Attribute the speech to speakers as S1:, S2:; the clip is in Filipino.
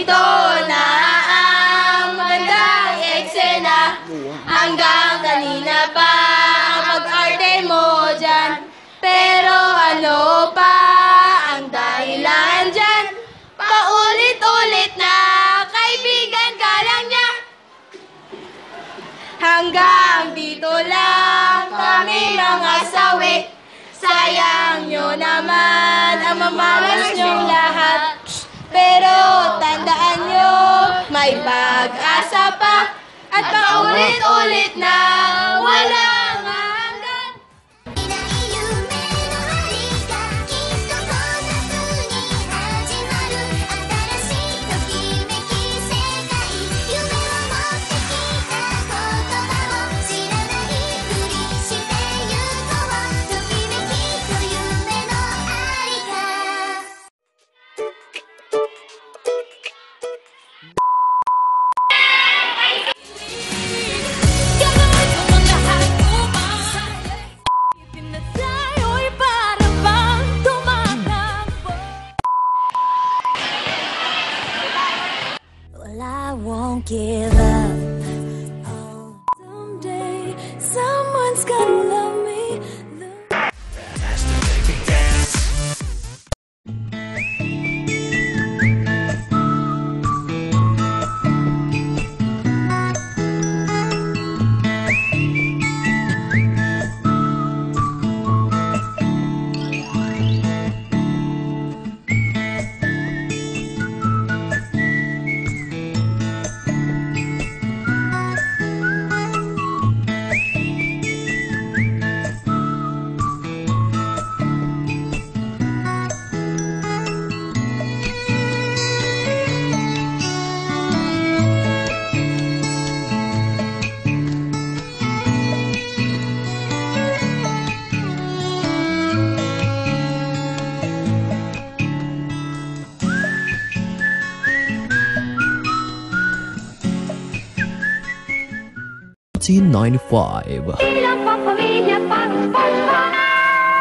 S1: Ito na ang magandang eksena. Hanggang kanina pa ang pag-arte mo dyan. Pero ano pa ang dahilan dyan? Paulit-ulit na kaibigan ka lang niya. Hanggang dito lang kami mga sawi. Sayang nyo naman ang mamalas nyong lahat. Pero tandaan nyo, may pag-asa pa. At paulit-ulit na walang hanggan.
S2: I won't give up. Oh, someday someone's gonna love me.
S3: '95.
S4: Ilang pang pamilya pang sponsor